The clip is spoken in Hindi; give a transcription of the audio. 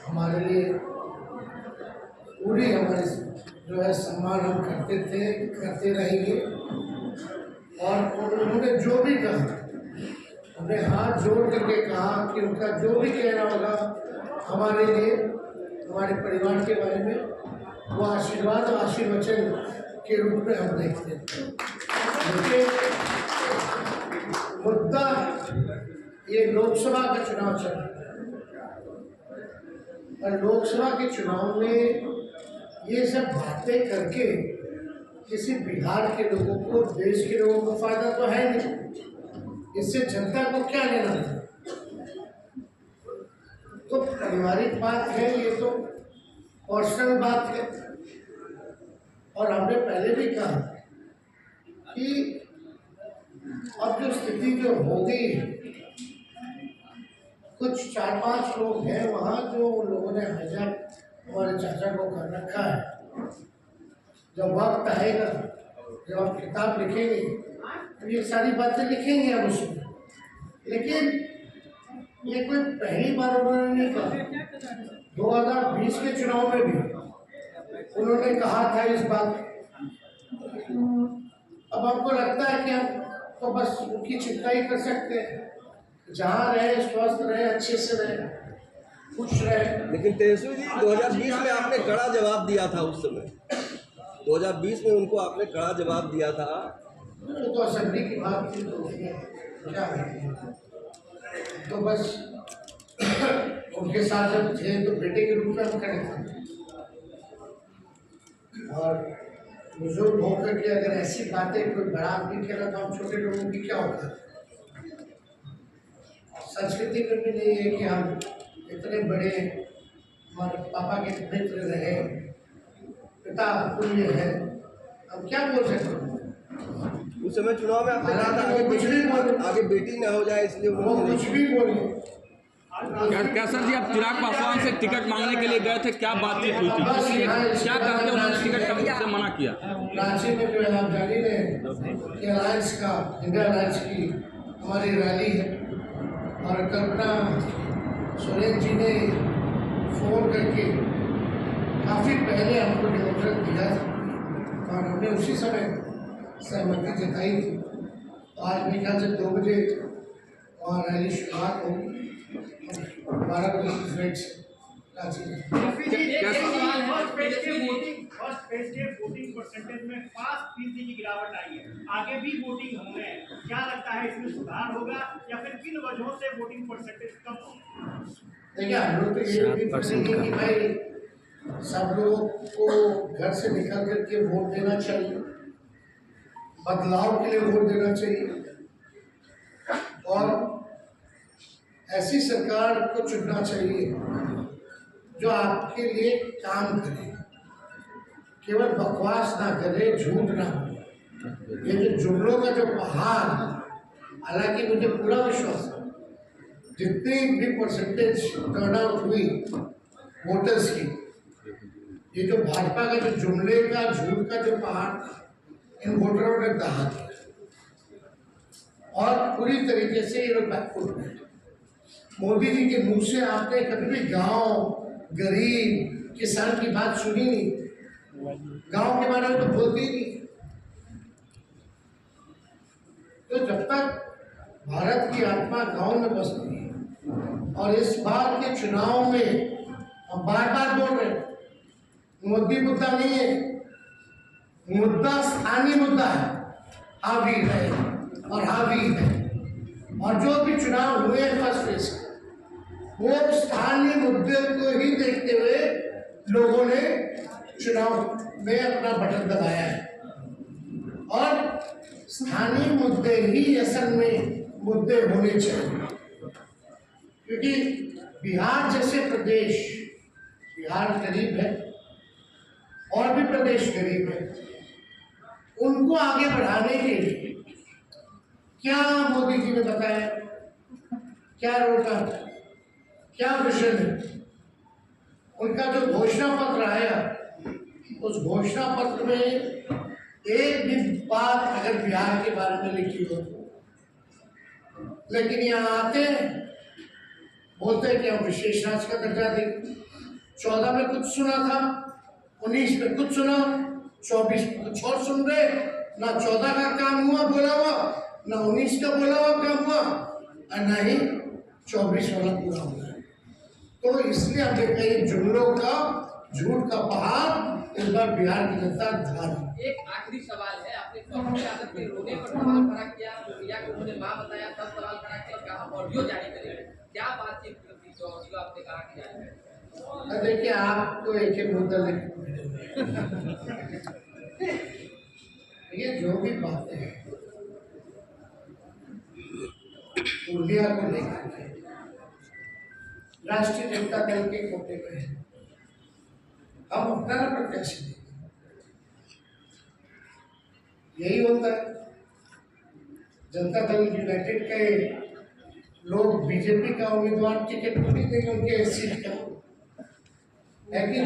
हमारे लिए पूरी हमारी जो है सम्मान हम करते थे, करते रहेंगे। और उन्होंने जो भी कहा, हमने हाथ जोड़ करके कहा कि उनका जो भी कहना होगा हमारे लिए, हमारे परिवार के बारे में, वो आशीर्वाद और आशीर्वचन के रूप में हम देखते हैं। मुद्दा ये लोकसभा का चुनाव चल रहा है और लोकसभा के चुनाव में ये सब बातें करके किसी बिहार के लोगों को, देश के लोगों को फायदा तो है नहीं। इससे जनता को क्या लेना है? तो पारिवारिक बात है, ये तो पर्सनल बात है। और हमने पहले भी कहा कि अब जो स्थिति जो हो गई है, कुछ 4-5 लोग हैं वहाँ जो लोगों ने हाईजैक हमारे चाचा को कर रखा है। जब वक्त आएगा, जब आप किताब लिखेंगे तो ये सारी बातें लिखेंगे आप उसमें, लेकिन ये कोई पहली बार उन्होंने नहीं कहा। 2020 के चुनाव में भी उन्होंने कहा था इस बात। अब आपको लगता है कि हम तो बस उनकी चिंता ही कर सकते हैं, जहाँ रहे स्वस्थ रहे, अच्छे से रहे, खुश रहे। लेकिन तेजस्वी जी 2020 में आपने कड़ा जवाब दिया था। उस समय 2020 में उनको आपने कड़ा जवाब दिया था। तो असेंबली की बात थी, तो क्या है, तो बस उनके साथ जब थे तो बेटे के रूप में हम खड़े थे। और बुजुर्ग होकर के अगर ऐसी बातें कोई बड़ा आदमी खेला तो हम छोटे लोगों की क्या होता है? संस्कृति में भी नहीं है कि हम इतने बड़े, हमारे पापा के मित्र रहे, पिता तुल्य है, हम क्या बोल सकते हैं? उस समय चुनाव में आपने कहा था आगे बेटी न हो जाए, इसलिए वो कुछ भी बोले। क्या सर जी, आप चिराग पासवान से टिकट मांगने के लिए गए थे, क्या बातचीत हुई थी? क्या कहा था उन्होंने? टिकट कभी से मना किया? रांची में जो है आप जान ही रहे कि अलायंस का, इंडिया अलायंस की हमारी रैली है और कल्पना सोरेन जी ने फोन करके काफ़ी पहले हमको निमंत्रण दिया और हमने उसी समय सहमति जताई थी। तो आज मेरे ख्याल से 2 बजे और रैली शुरुआत होगी, 12 बजे की फ्लाइट से रांची में। फर्स्ट फेज के वोटिंग परसेंटेज में 5% की गिरावट आई है। आगे भी वोटिंग होंगे, क्या लगता है इसमें सुधार होगा या फिर किन वजहों से वोटिंग परसेंटेज कम होगा? देखिए, हम लोग तो ये भी करेंगे कि भाई सब लोगों को घर से निकल करके वोट देना चाहिए, बदलाव के लिए वोट देना चाहिए और ऐसी सरकार को चुनना चाहिए जो आपके लिए काम करे, केवल बकवास ना करे, झूठ ना करे। ये जो जुमलों का जो पहाड़, हालांकि मुझे पूरा विश्वास है जितनी भी परसेंटेज टर्नआउट हुई वोटर्स की, ये जो भाजपा का जो जुमले का, झूठ का जो पहाड़ इन वोटरों ने दहा दिया और पूरी तरीके से ये लोग बैकफुट हैं। मोदी जी के मुंह से आपने कभी भी गांव, गरीब, किसान की बात सुनी नहीं। गांव के बारे में तो बोलते ही नहीं। तो जब तक भारत की आत्मा गांव में बसती है और इस बार के चुनाव में हम बार-बार बोल रहे हैं, मोदी मुद्दा नहीं है, मुद्दा स्थानीय मुद्दा है, हावी है और हावी है। और जो भी चुनाव हुए फर्स्ट फेज के, वो स्थानीय मुद्दे को ही देखते हुए लोगों ने चुनाव में अपना बटन दबाया है और स्थानीय मुद्दे ही असल में मुद्दे होने चाहिए। क्योंकि बिहार जैसे प्रदेश, बिहार गरीब है और भी प्रदेश गरीब है, उनको आगे बढ़ाने के लिए क्या मोदी जी ने बताया, क्या रोका, क्या विजन है? उनका जो घोषणा पत्र आया, उस घोषणा पत्र में एक भी बात अगर बिहार के बारे में लिखी हो, लेकिन यहाँ आते हैं बोलते हैं कि हम विशेष राज्य का दर्जा देंगे। 14 में कुछ सुना था, 19 में कुछ सुना, 24 में कुछ और सुन रहे। ना 14 का काम हुआ बोला हुआ, ना 19 का बोला हुआ काम हुआ, और ना ही 24 वाला पूरा हुआ। तो इसलिए हम देखते हैं जुमलों का, झूठ का पहाड़ इस बार बिहार की जनता ध्यान। एक आखिरी सवाल है, आपने पप्पू यादव के रोने पर सवाल खड़ा किया, प्रिया को उन्होंने मां बताया, तब सवाल खड़ा किया, कहा ऑडियो जारी करेंगे। क्या बातचीत थी जो ऑडियो आपने कहा कि जारी करेंगे? देखिए, आप तो एक ही मुद्दा लेके ये जो भी बातें हैं उर्मिया को लेकर के राष्ट्रीय जनता दल के कोटे में है, हम अपना ना प्रत्याशी देंगे, यही होता है। जनता दल यूनाइटेड के लोग बीजेपी का उम्मीदवार टिकट नहीं देंगे उनके सीट का, है कि